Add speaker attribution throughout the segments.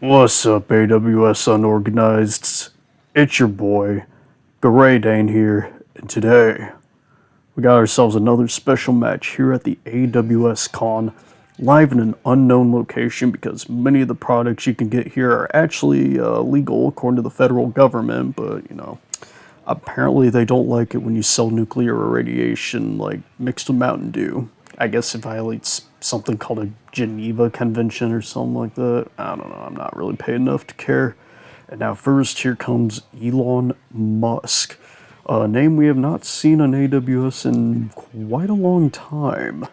Speaker 1: What's up, AWS Unorganized? It's your boy, Gray Dane here, and today we got ourselves another special match here at the AWS Con, live in an unknown location because many of the products you can get here are actually legal according to the federal government, but apparently they don't like it when you sell nuclear irradiation like mixed with Mountain Dew. I guess it violates something called a Geneva Convention or something like that. I don't know. I'm not really paid enough to care. And now first, here comes Elon Musk, a name we have not seen on AWS in quite a long time.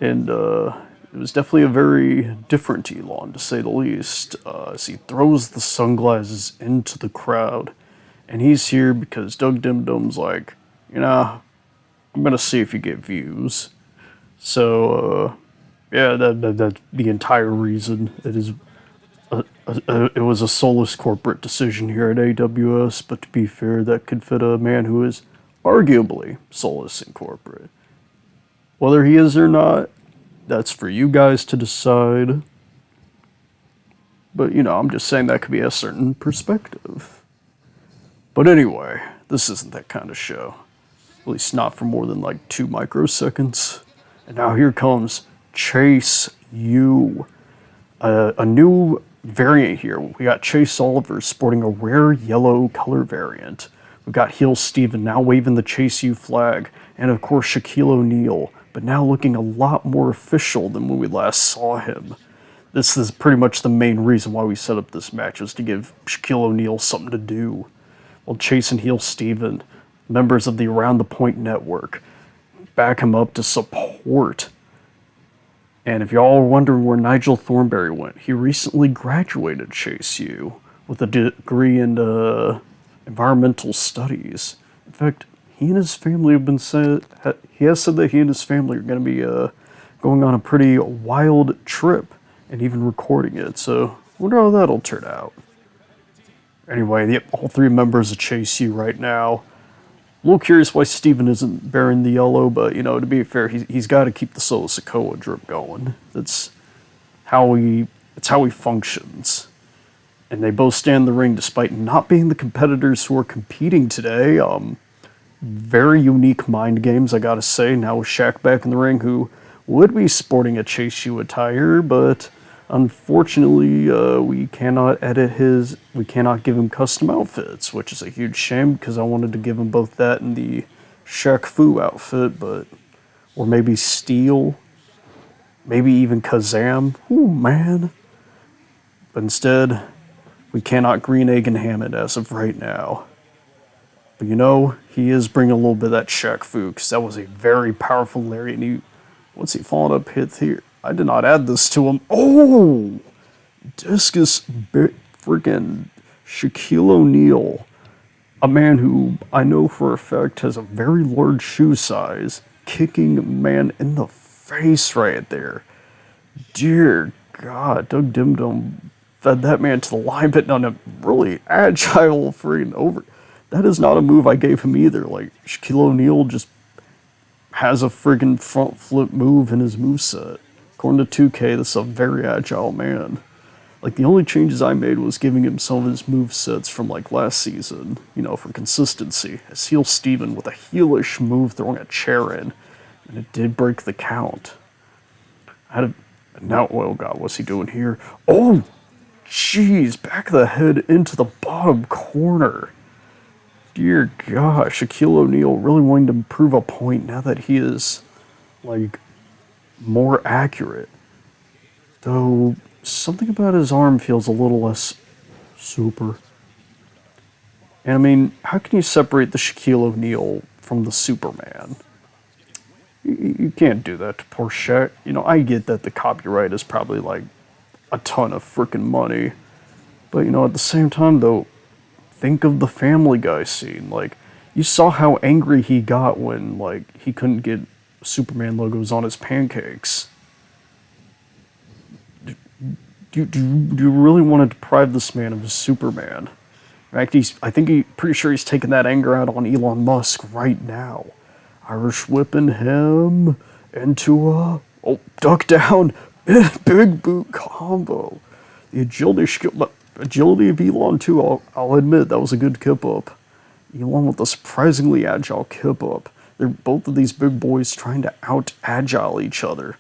Speaker 1: And it was definitely a very different Elon, to say the least, as he throws the sunglasses into the crowd. And he's here because Doug Dimdum's like, I'm gonna see if you get views. So, yeah, that's the entire reason. It was a soulless corporate decision here at AWS, but to be fair, that could fit a man who is arguably soulless in corporate. Whether he is or not, that's for you guys to decide. But, I'm just saying that could be a certain perspective. But anyway, this isn't that kind of show. At least not for more than like 2 microseconds. And now here comes Chase U. A new variant here. We got Chase Oliver sporting a rare yellow color variant. We've got Heel Steven now waving the Chase U flag. And of course Shaquille O'Neal, but now looking a lot more official than when we last saw him. This is pretty much the main reason why we set up this match, was to give Shaquille O'Neal something to do. While Chase and Heel Steven, members of the Around the Point network, back him up to support. And if y'all are wondering where Nigel Thornberry went, he recently graduated Chase U with a degree in environmental studies. In fact, he and his family have been he has said that he and his family are going to be going on a pretty wild trip and even recording it. So I wonder how that'll turn out. Anyway, all 3 members of Chase U right now. A little curious why Steven isn't bearing the yellow, but, to be fair, he's got to keep the Solo Sokoa drip going. That's how he functions. And they both stand in the ring despite not being the competitors who are competing today. Very unique mind games, I gotta say. Now with Shaq back in the ring, who would be sporting a Chase U attire, but unfortunately, we cannot give him custom outfits, which is a huge shame because I wanted to give him both that and the Shaq Fu outfit, or maybe Steel, maybe even Kazam. Ooh, man. But instead, we cannot green egg and ham it as of right now. But he is bringing a little bit of that Shaq Fu, because that was a very powerful lariat. And what's he following up hit here? I did not add this to him. Oh! Discus freaking Shaquille O'Neal. A man who I know for a fact has a very large shoe size. Kicking man in the face right there. Dear God, Doug Dimdum fed that man to the line, but on a really agile freaking over. That is not a move I gave him either. Like, Shaquille O'Neal just has a friggin' front flip move in his moveset. According to 2K, this is a very agile man. Like, the only changes I made was giving him some of his movesets from, like, last season, for consistency. As Heel Steven with a heelish move throwing a chair in, and it did break the count. Now, oh God, what's he doing here? Oh, jeez, back of the head into the bottom corner. Dear God, Shaquille O'Neal really wanting to prove a point now that he is, like, more accurate. Though, something about his arm feels a little less super. And I mean, how can you separate the Shaquille O'Neal from the Superman? You can't do that to poor Shaq. I get that the copyright is probably, like, a ton of freaking money. But, at the same time, though, think of the Family Guy scene. Like, you saw how angry he got when, like, he couldn't get Superman logos on his pancakes. Do you really want to deprive this man of his Superman? In fact, pretty sure he's taking that anger out on Elon Musk right now. Irish whipping him into a duck down, big boot combo. The agility of Elon too. I'll admit that was a good kip up. Elon with a surprisingly agile kip up. They're both of these big boys trying to out agile each other.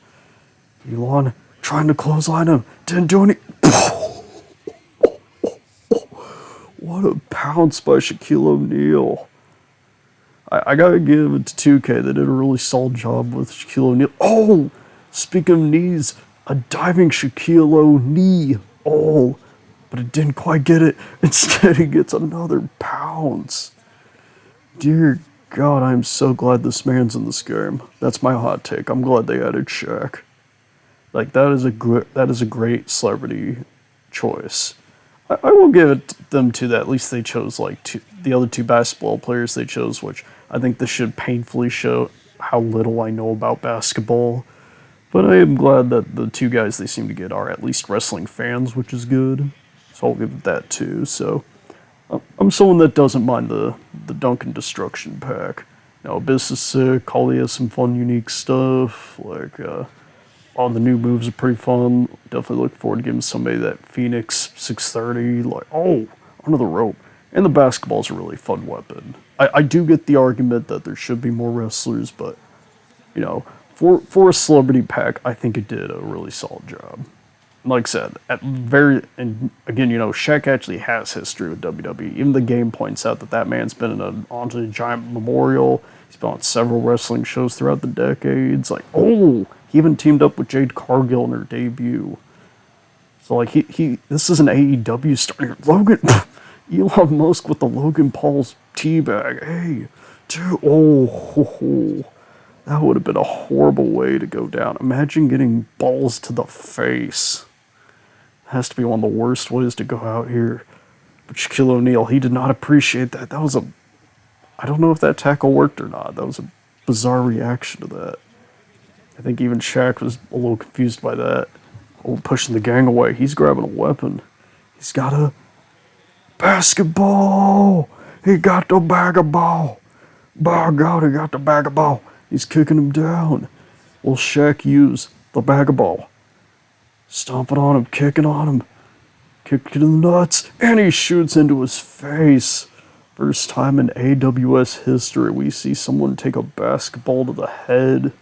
Speaker 1: Elon trying to clothesline him, didn't do any. What a pounce by Shaquille O'Neal. I gotta give it to 2K. They did a really solid job with Shaquille O'Neal. Oh, speaking of knees, a diving Shaquille O'Neal. Oh, but it didn't quite get it. Instead, he gets another pounce. Dear God, I'm so glad this man's in this game. That's my hot take. I'm glad they added Shaq. Like that is a great celebrity choice. I will give them to that. At least they chose like the other two basketball players they chose, which I think this should painfully show how little I know about basketball. But I am glad that the two guys they seem to get are at least wrestling fans, which is good. So I'll give it that too. So I'm someone that doesn't mind the Duncan Destruction pack. You know, Abyss is sick. Kali has some fun, unique stuff. Like, all the new moves are pretty fun. Definitely look forward to giving somebody that Phoenix 630. Like, oh, under the rope. And the basketball's a really fun weapon. I do get the argument that there should be more wrestlers, but, you know, for a celebrity pack, I think it did a really solid job. Like I said, and again, you know, Shaq actually has history with WWE. Even the game points out that man's been in an Andre the Giant memorial. He's been on several wrestling shows throughout the decades. Like, oh, he even teamed up with Jade Cargill in her debut. So like this is an AEW star. Logan, Elon Musk with the Logan Paul's teabag. Hey, dude, oh. That would have been a horrible way to go down. Imagine getting balls to the face. Has to be one of the worst ways to go out here. But Shaquille O'Neal, he did not appreciate that. I don't know if that tackle worked or not. That was a bizarre reaction to that. I think even Shaq was a little confused by that. Oh, pushing the gang away. He's grabbing a weapon. He's got a basketball. He got the bag of ball. By God, he got the bag of ball. He's kicking him down. Will Shaq use the bag of ball? Stomping on him, kicking on him. Kick to the nuts. And he shoots into his face. First time in AWS history we see someone take a basketball to the head.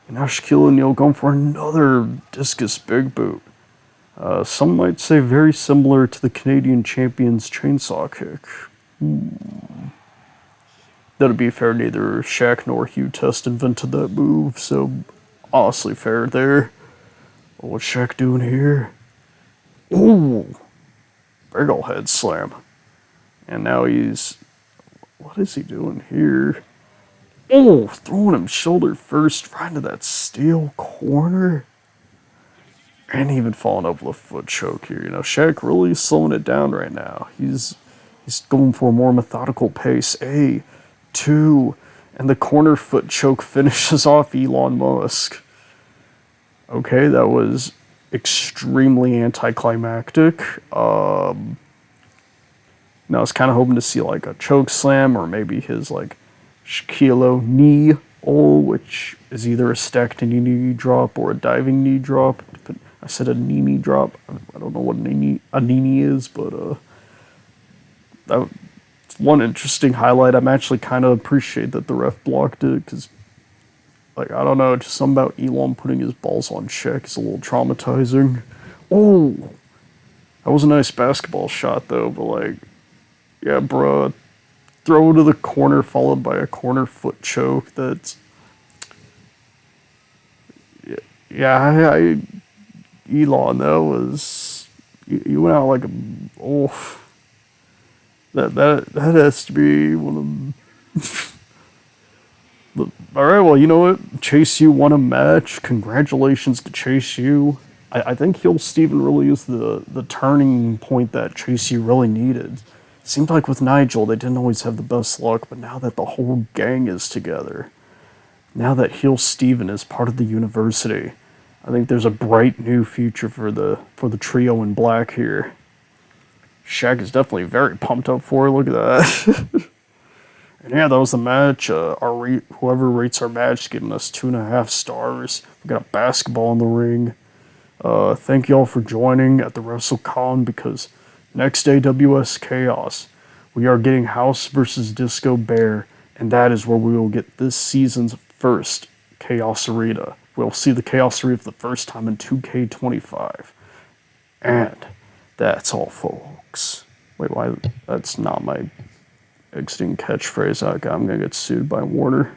Speaker 1: And now Shaquille O'Neal going for another discus big boot. Some might say very similar to the Canadian champion's chainsaw kick. That'll be fair, neither Shaq nor Hugh Test invented that move, so honestly fair there. What's Shaq doing here? Ooh! Big ol' head slam. And now what is he doing here? Oh, throwing him shoulder first right into that steel corner. And even following up with a foot choke here. You know, Shaq really slowing it down right now. He's going for a more methodical pace. A, 2, and the corner foot choke finishes off Elon Musk. Okay, that was extremely anticlimactic. Now I was kind of hoping to see like a choke slam or maybe his like Shaquille O'Neal, which is either a stacked knee drop or a diving knee drop. I said a knee drop. I don't know what a knee is, but that's one interesting highlight. I'm actually kind of appreciate that the ref blocked it because, like, I don't know, just something about Elon putting his balls on Shaq is a little traumatizing. Oh, that was a nice basketball shot though, but like, yeah, bruh, throw to the corner followed by a corner foot choke. That's Elon, that was you went out like a that has to be one of them. All right, well, you know what? Chase U won a match. Congratulations to Chase U. I think Heel Steven really is the turning point that Chase U really needed. Seemed like with Nigel, they didn't always have the best luck, but now that the whole gang is together, now that Heel Steven is part of the university, I think there's a bright new future for the trio in black here. Shaq is definitely very pumped up for it. Look at that. And yeah, that was the match. Whoever rates our match is giving us 2.5 stars. We got a basketball in the ring. Thank y'all for joining at the WrestleCon, because next AWS Chaos, we are getting House versus Disco Bear, and that is where we will get this season's first Chaos Arena. We'll see the Chaos Arena for the first time in 2K25. And that's all, folks. Wait, why? That's not my exiting catchphrase. I'm gonna get sued by Warner.